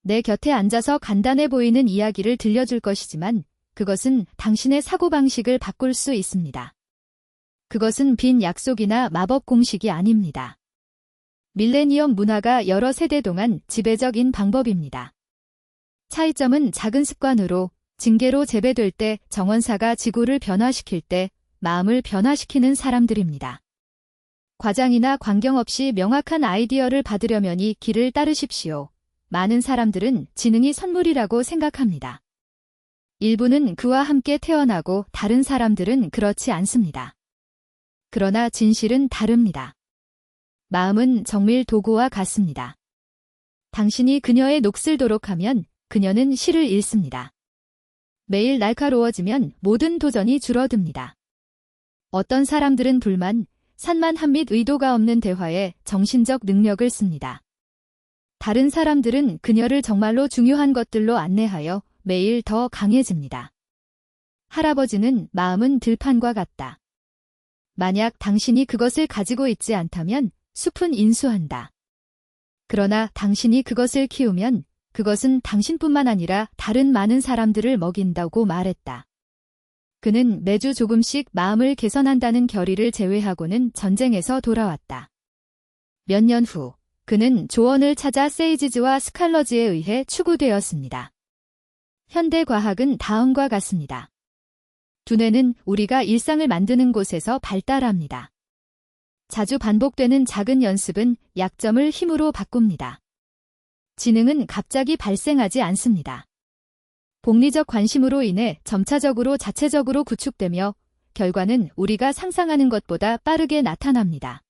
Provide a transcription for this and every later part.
내 곁에 앉아서 간단해 보이는 이야기를 들려줄 것이지만 그것은 당신의 사고방식을 바꿀 수 있습니다. 그것은 빈 약속이나 마법 공식이 아닙니다. 밀레니엄 문화가 여러 세대 동안 지배적인 방법입니다. 차이점은 작은 습관으로, 징계로 재배될 때, 정원사가 지구를 변화시킬 때, 마음을 변화시키는 사람들입니다. 과장이나 광경 없이 명확한 아이디어를 받으려면 이 길을 따르십시오. 많은 사람들은 지능이 선물이라고 생각합니다. 일부는 그와 함께 태어나고 다른 사람들은 그렇지 않습니다. 그러나 진실은 다릅니다. 마음은 정밀 도구와 같습니다. 당신이 그녀의 몫을 도록하면 그녀는 실을 잃습니다. 매일 날카로워지면 모든 도전이 줄어듭니다. 어떤 사람들은 불만, 산만함 및 의도가 없는 대화에 정신적 능력을 씁니다. 다른 사람들은 그녀를 정말로 중요한 것들로 안내하여 매일 더 강해집니다. 할아버지는 마음은 들판과 같다. 만약 당신이 그것을 가지고 있지 않다면 숲은 인수한다. 그러나 당신이 그것을 키우면 그것은 당신뿐만 아니라 다른 많은 사람들을 먹인다고 말했다. 그는 매주 조금씩 마음을 개선한다는 결의를 제외하고는 전쟁에서 돌아왔다. 몇 년 후, 그는 조언을 찾아 세이지즈와 스칼러즈에 의해 추구되었습니다. 현대 과학은 다음과 같습니다. 두뇌는 우리가 일상을 만드는 곳에서 발달합니다. 자주 반복되는 작은 연습은 약점을 힘으로 바꿉니다. 지능은 갑자기 발생하지 않습니다. 복리적 관심으로 인해 점차적으로 자체적으로 구축되며 결과는 우리가 상상하는 것보다 빠르게 나타납니다.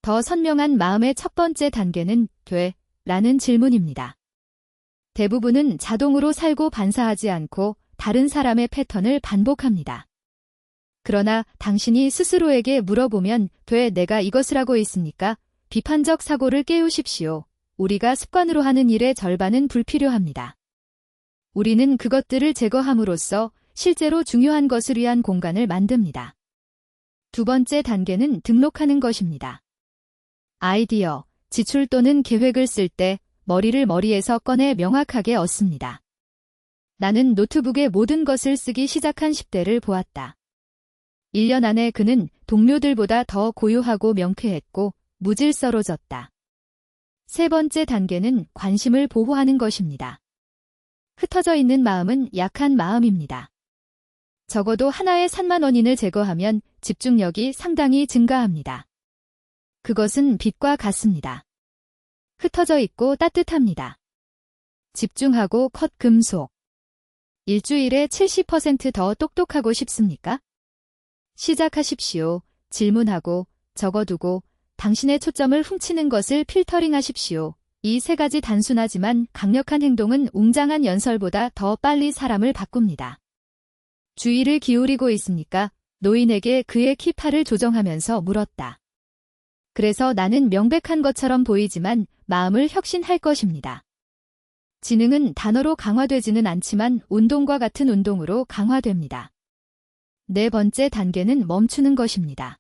더 선명한 마음의 첫 번째 단계는 돼? 라는 질문입니다. 대부분은 자동으로 살고 반사하지 않고 다른 사람의 패턴을 반복합니다. 그러나 당신이 스스로에게 물어보면 돼? 내가 이것을 하고 있습니까? 비판적 사고를 깨우십시오. 우리가 습관으로 하는 일의 절반은 불필요합니다. 우리는 그것들을 제거함으로써 실제로 중요한 것을 위한 공간을 만듭니다. 두 번째 단계는 등록하는 것입니다. 아이디어, 지출 또는 계획을 쓸 때 머리를 머리에서 꺼내 명확하게 얻습니다. 나는 노트북에 모든 것을 쓰기 시작한 10대를 보았다. 1년 안에 그는 동료들보다 더 고요하고 명쾌했고 무질서로졌다. 세 번째 단계는 관심을 보호하는 것입니다. 흩어져 있는 마음은 약한 마음입니다. 적어도 하나의 산만 원인을 제거하면 집중력이 상당히 증가합니다. 그것은 빛과 같습니다. 흩어져 있고 따뜻합니다. 집중하고 컷 금속. 일주일에 70% 더 똑똑하고 싶습니까? 시작하십시오. 질문하고, 적어두고, 당신의 초점을 훔치는 것을 필터링하십시오. 이 세 가지 단순하지만 강력한 행동은 웅장한 연설보다 더 빨리 사람을 바꿉니다. 주의를 기울이고 있습니까? 노인에게 그의 키파를 조정하면서 물었다. 그래서 나는 명백한 것처럼 보이지만 마음을 혁신할 것입니다. 지능은 단어로 강화되지는 않지만 운동과 같은 운동으로 강화됩니다. 네 번째 단계는 멈추는 것입니다.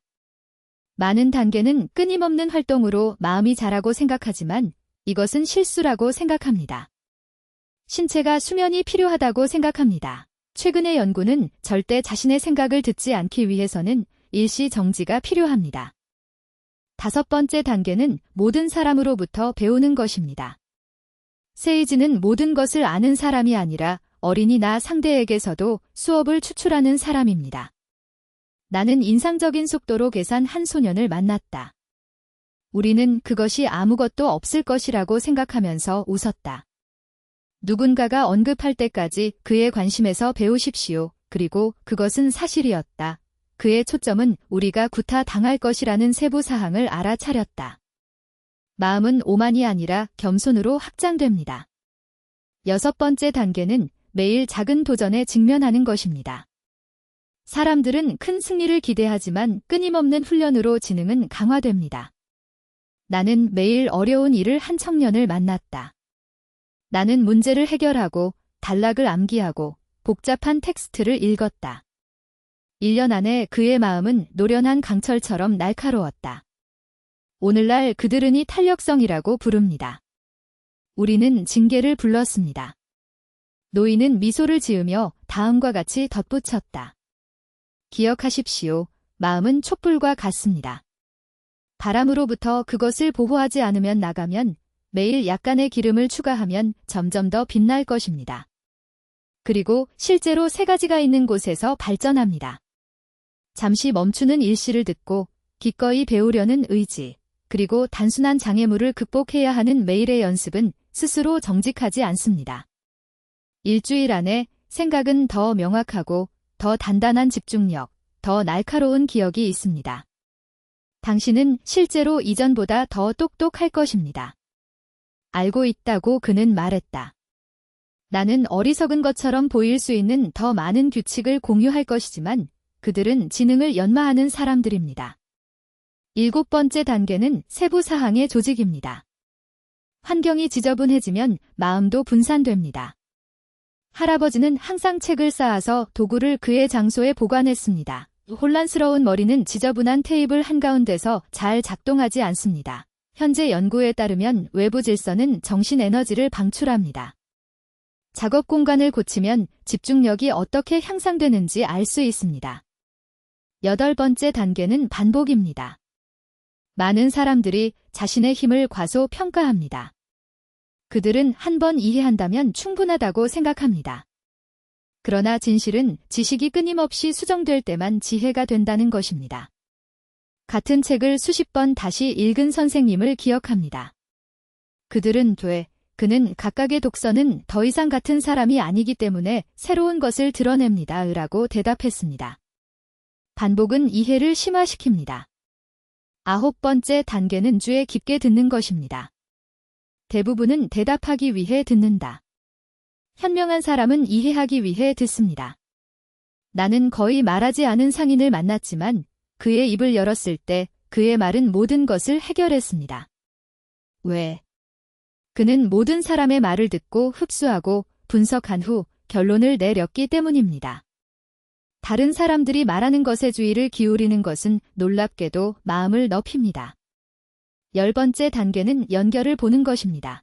많은 단계는 끊임없는 활동으로 마음이 자라고 생각하지만 이것은 실수라고 생각합니다. 신체가 수면이 필요하다고 생각합니다. 최근의 연구는 절대 자신의 생각을 듣지 않기 위해서는 일시 정지가 필요합니다. 다섯 번째 단계는 모든 사람으로부터 배우는 것입니다. 세이지는 모든 것을 아는 사람이 아니라 어린이 나 상대에게서도 수업을 추출하는 사람입니다. 나는 인상적인 속도로 계산 한 소년을 만났다. 우리는 그것이 아무것도 없을 것이라고 생각하면서 웃었다. 누군가가 언급할 때까지 그의 관심에서 배우십시오. 그리고 그것은 사실이었다. 그의 초점은 우리가 구타 당할 것이라는 세부 사항을 알아차렸다. 마음은 오만이 아니라 겸손으로 확장됩니다. 여섯 번째 단계는 매일 작은 도전에 직면하는 것입니다. 사람들은 큰 승리를 기대하지만 끊임없는 훈련으로 지능은 강화됩니다. 나는 매일 어려운 일을 한 청년을 만났다. 나는 문제를 해결하고 단락을 암기하고 복잡한 텍스트를 읽었다. 1년 안에 그의 마음은 노련한 강철처럼 날카로웠다. 오늘날 그들은 이 탄력성이라고 부릅니다. 우리는 징계를 불렀습니다. 노인은 미소를 지으며 다음과 같이 덧붙였다. 기억하십시오. 마음은 촛불과 같습니다. 바람으로부터 그것을 보호하지 않으면 나가면 매일 약간의 기름을 추가하면 점점 더 빛날 것입니다. 그리고 실제로 세 가지가 있는 곳에서 발전합니다. 잠시 멈추는 일시를 듣고 기꺼이 배우려는 의지, 그리고 단순한 장애물을 극복해야 하는 매일의 연습은 스스로 정직하지 않습니다. 일주일 안에 생각은 더 명확하고 더 단단한 집중력, 더 날카로운 기억이 있습니다. 당신은 실제로 이전보다 더 똑똑할 것입니다. 알고 있다고 그는 말했다. 나는 어리석은 것처럼 보일 수 있는 더 많은 규칙을 공유할 것이지만 그들은 지능을 연마하는 사람들입니다. 7번째 단계는 세부 사항의 조직입니다. 환경이 지저분해지면 마음도 분산됩니다. 할아버지는 항상 책을 쌓아서 도구를 그의 장소에 보관했습니다. 혼란스러운 머리는 지저분한 테이블 한가운데서 잘 작동하지 않습니다. 현재 연구에 따르면 외부 질서는 정신 에너지를 방출합니다. 작업 공간을 고치면 집중력이 어떻게 향상되는지 알 수 있습니다. 8번째 단계는 반복입니다. 많은 사람들이 자신의 힘을 과소평가합니다. 그들은 한 번 이해한다면 충분하다고 생각합니다. 그러나 진실은 지식이 끊임없이 수정될 때만 지혜가 된다는 것입니다. 같은 책을 수십 번 다시 읽은 선생님을 기억합니다. 그는 각각의 독서는 더 이상 같은 사람이 아니기 때문에 새로운 것을 드러냅니다. 라고 대답했습니다. 반복은 이해를 심화시킵니다. 9번째 단계는 주에 깊게 듣는 것입니다. 대부분은 대답하기 위해 듣는다. 현명한 사람은 이해하기 위해 듣습니다. 나는 거의 말하지 않은 상인을 만났지만 그의 입을 열었을 때 그의 말은 모든 것을 해결했습니다. 왜? 그는 모든 사람의 말을 듣고 흡수하고 분석한 후 결론을 내렸기 때문입니다. 다른 사람들이 말하는 것에 주의를 기울이는 것은 놀랍게도 마음을 넓힙니다. 10번째 단계는 연결을 보는 것입니다.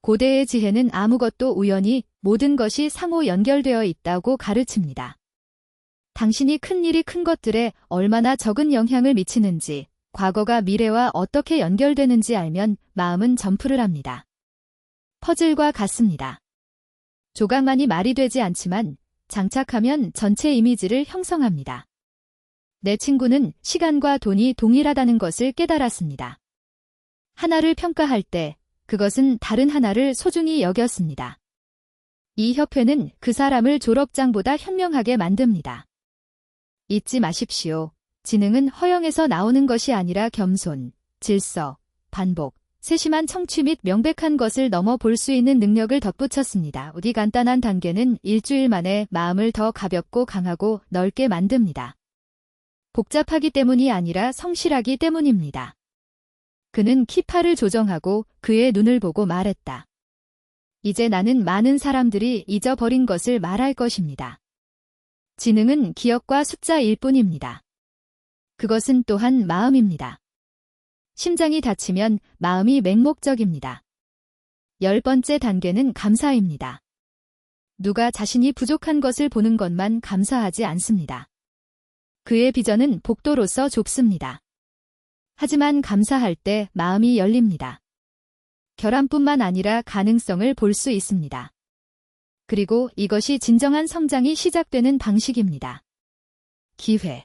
고대의 지혜는 아무것도 우연히 모든 것이 상호 연결되어 있다고 가르칩니다. 당신이 큰 일이 큰 것들에 얼마나 적은 영향을 미치는지, 과거가 미래와 어떻게 연결되는지 알면 마음은 점프를 합니다. 퍼즐과 같습니다. 조각만이 말이 되지 않지만 장착하면 전체 이미지를 형성합니다. 내 친구는 시간과 돈이 동일하다는 것을 깨달았습니다. 하나를 평가할 때 그것은 다른 하나를 소중히 여겼습니다. 이 협회는 그 사람을 졸업장보다 현명하게 만듭니다. 잊지 마십시오. 지능은 허영에서 나오는 것이 아니라 겸손, 질서, 반복, 세심한 청취 및 명백한 것을 넘어 볼 수 있는 능력을 덧붙였습니다. 우리 간단한 단계는 일주일 만에 마음을 더 가볍고 강하고 넓게 만듭니다. 복잡하기 때문이 아니라 성실하기 때문입니다. 그는 키파를 조정하고 그의 눈을 보고 말했다. 이제 나는 많은 사람들이 잊어버린 것을 말할 것입니다. 지능은 기억과 숫자일 뿐입니다. 그것은 또한 마음입니다. 심장이 다치면 마음이 맹목적입니다. 10번째 단계는 감사입니다. 누가 자신이 부족한 것을 보는 것만 감사하지 않습니다. 그의 비전은 복도로서 좁습니다. 하지만 감사할 때 마음이 열립니다. 결함뿐만 아니라 가능성을 볼 수 있습니다. 그리고 이것이 진정한 성장이 시작되는 방식입니다. 기회.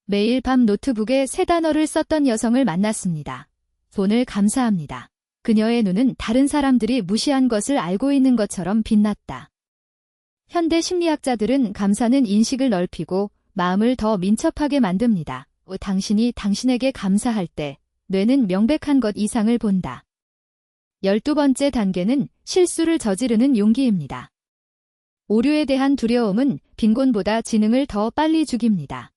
매일 밤 노트북에 3단어를 썼던 여성을 만났습니다. 돈을 감사합니다. 그녀의 눈은 다른 사람들이 무시한 것을 알고 있는 것처럼 빛났다. 현대 심리학자들은 감사는 인식을 넓히고 마음을 더 민첩하게 만듭니다. 당신이 당신에게 감사할 때 뇌는 명백한 것 이상을 본다. 12번째 단계는 실수를 저지르는 용기입니다. 오류에 대한 두려움은 빈곤보다 지능을 더 빨리 죽입니다.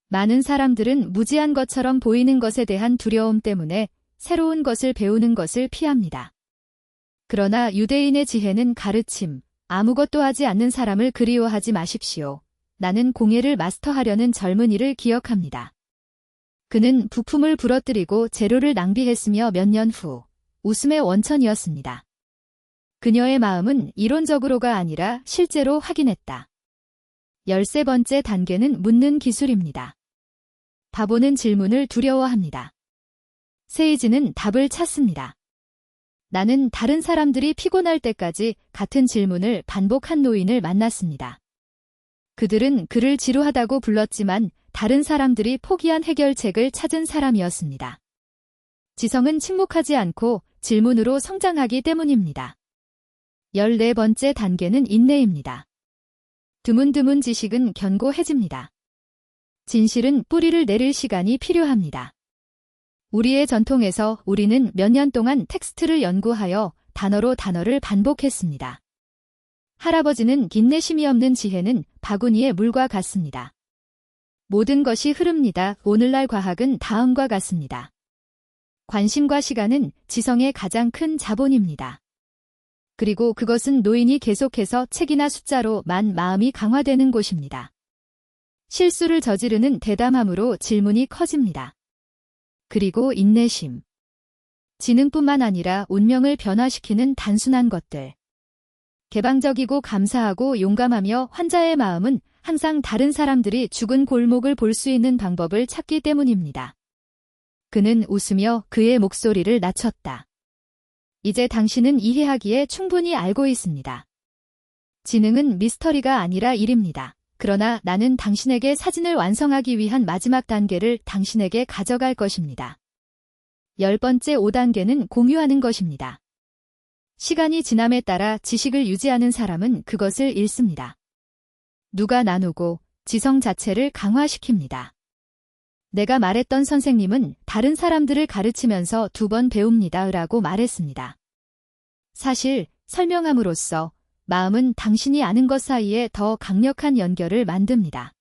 많은 사람들은 무지한 것처럼 보이는 것에 대한 두려움 때문에 새로운 것을 배우는 것을 피합니다. 그러나 유대인의 지혜는 가르침, 아무것도 하지 않는 사람을 그리워하지 마십시오. 나는 공예를 마스터하려는 젊은이를 기억합니다. 그는 부품을 부러뜨리고 재료를 낭비했으며 몇 년 후 웃음의 원천이었습니다. 그녀의 마음은 이론적으로가 아니라 실제로 확인했다. 13번째 단계는 묻는 기술입니다. 바보는 질문을 두려워합니다. 세이지는 답을 찾습니다. 나는 다른 사람들이 피곤할 때까지 같은 질문을 반복한 노인을 만났습니다. 그들은 그를 지루하다고 불렀지만 다른 사람들이 포기한 해결책을 찾은 사람이었습니다. 지성은 침묵하지 않고 질문으로 성장하기 때문입니다. 14번째 단계는 인내입니다. 드문드문 지식은 견고해집니다. 진실은 뿌리를 내릴 시간이 필요합니다. 우리의 전통에서 우리는 몇 년 동안 텍스트를 연구하여 단어로 단어를 반복했습니다. 할아버지는 인내심이 없는 지혜는 바구니의 물과 같습니다. 모든 것이 흐릅니다. 오늘날 과학은 다음과 같습니다. 관심과 시간은 지성의 가장 큰 자본입니다. 그리고 그것은 노인이 계속해서 책이나 숫자로 마음이 강화되는 곳입니다. 실수를 저지르는 대담함으로 질문이 커집니다. 그리고 인내심. 지능뿐만 아니라 운명을 변화시키는 단순한 것들. 개방적이고 감사하고 용감하며 환자의 마음은 항상 다른 사람들이 죽은 골목을 볼 수 있는 방법을 찾기 때문입니다. 그는 웃으며 그의 목소리를 낮췄다. 이제 당신은 이해하기에 충분히 알고 있습니다. 지능은 미스터리가 아니라 일입니다. 그러나 나는 당신에게 사진을 완성하기 위한 마지막 단계를 당신에게 가져갈 것입니다. 10번째 5단계는 공유하는 것입니다. 시간이 지남에 따라 지식을 유지하는 사람은 그것을 잃습니다. 누가 나누고 지성 자체를 강화시킵니다. 내가 말했던 선생님은 다른 사람들을 가르치면서 2번 배웁니다 라고 말했습니다. 사실 설명함으로써 마음은 당신이 아는 것 사이에 더 강력한 연결을 만듭니다.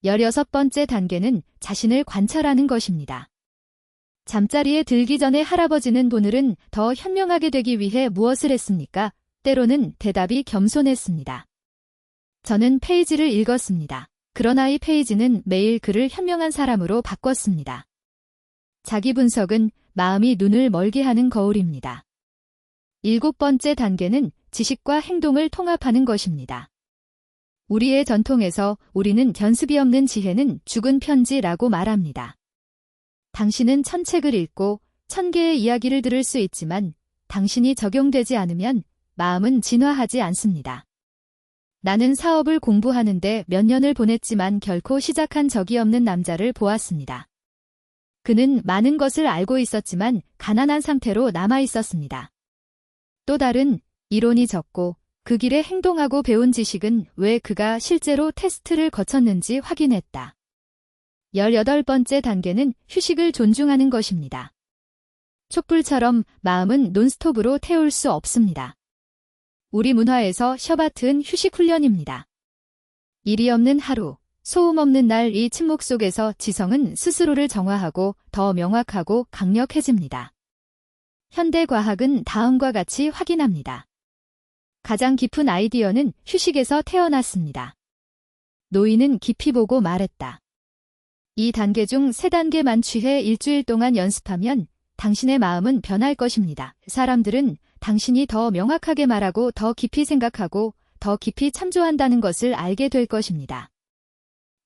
16번째 단계는 자신을 관찰하는 것입니다. 잠자리에 들기 전에 할아버지는 오늘은 더 현명하게 되기 위해 무엇을 했습니까? 때로는 대답이 겸손했습니다. 저는 페이지를 읽었습니다. 그러나 이 페이지는 매일 그를 현명한 사람으로 바꿨습니다. 자기 분석은 마음이 눈을 멀게 하는 거울입니다. 7번째 단계는 지식과 행동을 통합하는 것입니다. 우리의 전통에서 우리는 견습이 없는 지혜는 죽은 편지라고 말합니다. 당신은 1000책을 읽고 1000개의 이야기를 들을 수 있지만 당신이 적용되지 않으면 마음은 진화하지 않습니다. 나는 사업을 공부하는데 몇 년을 보냈지만 결코 시작한 적이 없는 남자를 보았습니다. 그는 많은 것을 알고 있었지만 가난한 상태로 남아 있었습니다. 또 다른 이론이 적고 그 길에 행동하고 배운 지식은 왜 그가 실제로 테스트를 거쳤는지 확인했다. 18번째 단계는 휴식을 존중하는 것입니다. 촛불처럼 마음은 논스톱으로 태울 수 없습니다. 우리 문화에서 셔바트는 휴식 훈련입니다. 일이 없는 하루, 소음 없는 날 이 침묵 속에서 지성은 스스로를 정화하고 더 명확하고 강력해집니다. 현대 과학은 다음과 같이 확인합니다. 가장 깊은 아이디어는 휴식에서 태어났습니다. 노인은 깊이 보고 말했다. 이 단계 중 3단계만 취해 일주일 동안 연습하면 당신의 마음은 변할 것입니다. 사람들은 당신이 더 명확하게 말하고 더 깊이 생각하고 더 깊이 참조한다는 것을 알게 될 것입니다.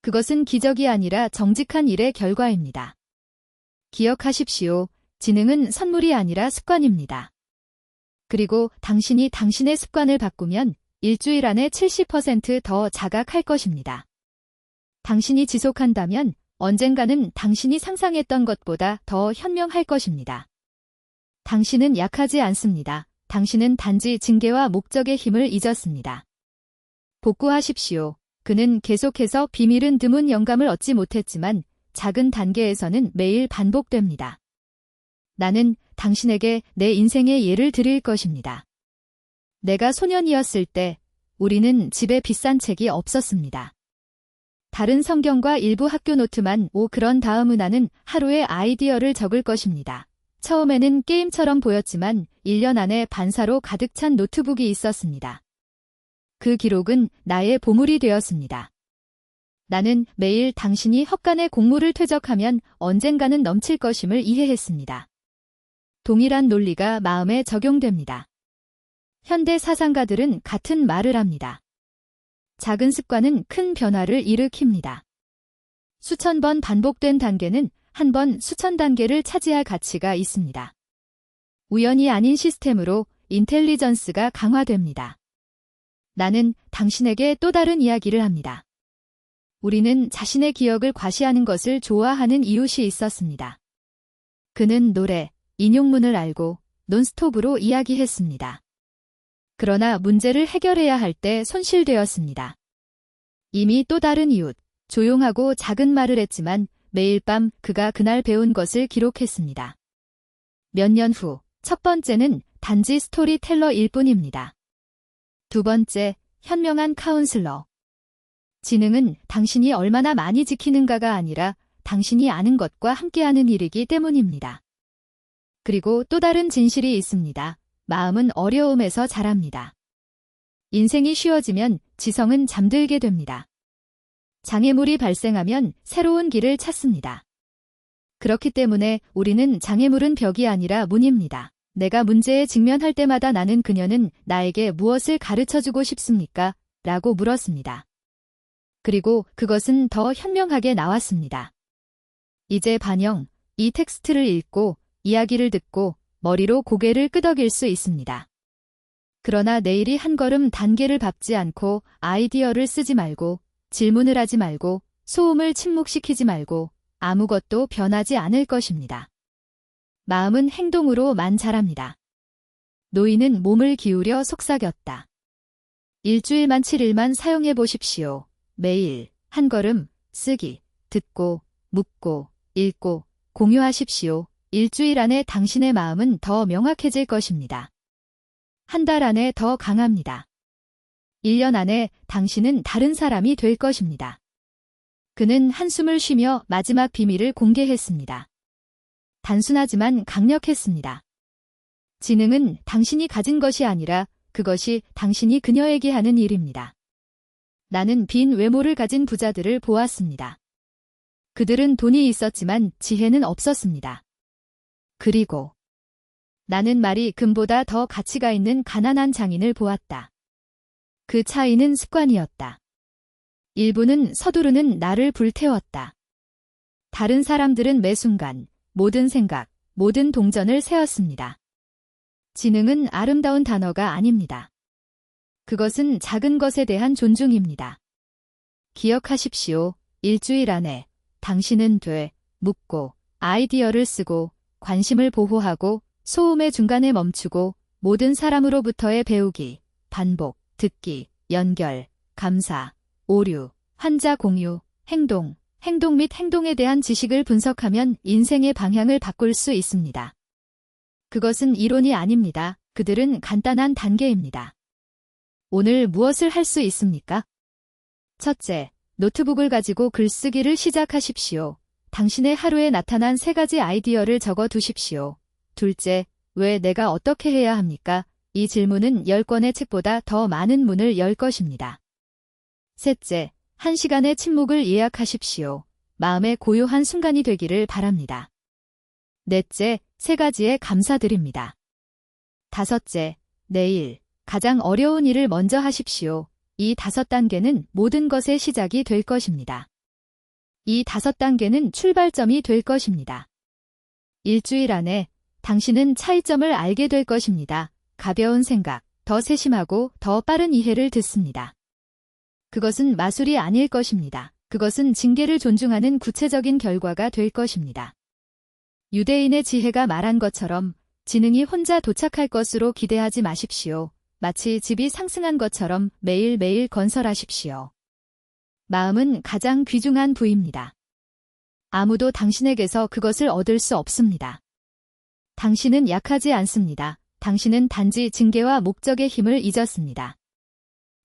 그것은 기적이 아니라 정직한 일의 결과입니다. 기억하십시오. 지능은 선물이 아니라 습관입니다. 그리고 당신이 당신의 습관을 바꾸면 일주일 안에 70% 더 자각할 것입니다. 당신이 지속한다면 언젠가는 당신이 상상했던 것보다 더 현명할 것입니다. 당신은 약하지 않습니다. 당신은 단지 징계와 목적의 힘을 잊었습니다. 복구하십시오. 그는 계속해서 비밀은 드문 영감을 얻지 못했지만 작은 단계에서는 매일 반복됩니다. 나는 당신에게 내 인생의 예를 드릴 것입니다. 내가 소년이었을 때 우리는 집에 비싼 책이 없었습니다. 다른 성경과 일부 학교 노트만 그런 다음은 나는 하루의 아이디어를 적을 것입니다. 처음에는 게임처럼 보였지만 1년 안에 반사로 가득 찬 노트북이 있었습니다. 그 기록은 나의 보물이 되었습니다. 나는 매일 당신이 헛간에 곡물을 퇴적하면 언젠가는 넘칠 것임을 이해했습니다. 동일한 논리가 마음에 적용됩니다. 현대 사상가들은 같은 말을 합니다. 작은 습관은 큰 변화를 일으킵니다. 수천 번 반복된 단계는 한 번 수천 단계를 차지할 가치가 있습니다. 우연이 아닌 시스템으로 인텔리전스가 강화됩니다. 나는 당신에게 또 다른 이야기를 합니다. 우리는 자신의 기억을 과시하는 것을 좋아하는 이웃이 있었습니다. 그는 노래, 인용문을 알고 논스톱으로 이야기했습니다. 그러나 문제를 해결해야 할 때 손실되었습니다. 이미 또 다른 이웃, 조용하고 작은 말을 했지만 매일 밤 그가 그날 배운 것을 기록했습니다. 몇 년 후, 첫 번째는 단지 스토리텔러일 뿐입니다. 두 번째, 현명한 카운슬러. 지능은 당신이 얼마나 많이 지키는가가 아니라 당신이 아는 것과 함께하는 일이기 때문입니다. 그리고 또 다른 진실이 있습니다. 마음은 어려움에서 자랍니다. 인생이 쉬워지면 지성은 잠들게 됩니다. 장애물이 발생하면 새로운 길을 찾습니다. 그렇기 때문에 우리는 장애물은 벽이 아니라 문입니다. 내가 문제에 직면할 때마다 나는 그녀는 나에게 무엇을 가르쳐주고 싶습니까? 라고 물었습니다. 그리고 그것은 더 현명하게 나왔습니다. 이제 반영, 이 텍스트를 읽고 이야기를 듣고 머리로 고개를 끄덕일 수 있습니다. 그러나 내일이 한 걸음 단계를 밟지 않고 아이디어를 쓰지 말고 질문을 하지 말고 소음을 침묵시키지 말고 아무것도 변하지 않을 것입니다. 마음은 행동으로만 자랍니다. 노인은 몸을 기울여 속삭였다. 일주일만 7일만 사용해 보십시오. 매일 한 걸음 쓰기, 듣고, 묻고, 읽고, 공유하십시오. 일주일 안에 당신의 마음은 더 명확해질 것입니다. 한 달 안에 더 강합니다. 1년 안에 당신은 다른 사람이 될 것입니다. 그는 한숨을 쉬며 마지막 비밀을 공개했습니다. 단순하지만 강력했습니다. 지능은 당신이 가진 것이 아니라 그것이 당신이 그녀에게 하는 일입니다. 나는 빈 외모를 가진 부자들을 보았습니다. 그들은 돈이 있었지만 지혜는 없었습니다. 그리고 나는 말이 금보다 더 가치가 있는 가난한 장인을 보았다. 그 차이는 습관이었다. 일부는 서두르는 나를 불태웠다. 다른 사람들은 매 순간, 모든 생각, 모든 동전을 세었습니다. 지능은 아름다운 단어가 아닙니다. 그것은 작은 것에 대한 존중입니다. 기억하십시오. 일주일 안에 당신은 묻고, 아이디어를 쓰고, 관심을 보호하고, 소음의 중간에 멈추고, 모든 사람으로부터의 배우기, 반복, 듣기, 연결, 감사, 오류, 환자 공유, 행동 및 행동에 대한 지식을 분석하면 인생의 방향을 바꿀 수 있습니다. 그것은 이론이 아닙니다. 그들은 간단한 단계입니다. 오늘 무엇을 할 수 있습니까? 첫째, 노트북을 가지고 글쓰기를 시작하십시오. 당신의 하루에 나타난 3가지 아이디어를 적어 두십시오. 둘째, 왜 내가 어떻게 해야 합니까? 이 질문은 10권의 책보다 더 많은 문을 열 것입니다. 셋째, 1시간의 침묵을 예약하십시오. 마음의 고요한 순간이 되기를 바랍니다. 넷째, 3가지에 감사드립니다. 다섯째, 내일 가장 어려운 일을 먼저 하십시오. 이 5단계는 모든 것의 시작이 될 것입니다. 이 5단계는 출발점이 될 것입니다. 일주일 안에 당신은 차이점을 알게 될 것입니다. 가벼운 생각, 더 세심하고 더 빠른 이해를 듣습니다. 그것은 마술이 아닐 것입니다. 그것은 징계를 존중하는 구체적인 결과가 될 것입니다. 유대인의 지혜가 말한 것처럼 지능이 혼자 도착할 것으로 기대하지 마십시오. 마치 집이 상승한 것처럼 매일매일 건설하십시오. 마음은 가장 귀중한 부입니다. 아무도 당신에게서 그것을 얻을 수 없습니다. 당신은 약하지 않습니다. 당신은 단지 징계와 목적의 힘을 잊었습니다.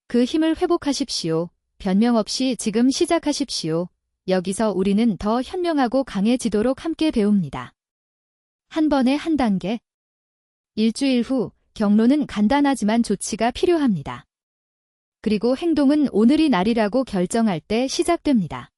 그 힘을 회복하십시오. 변명 없이 지금 시작하십시오. 여기서 우리는 더 현명하고 강해지도록 함께 배웁니다. 한 번에 한 단계. 일주일 후 경로는 간단하지만 조치가 필요합니다. 그리고 행동은 오늘이 날이라고 결정할 때 시작됩니다.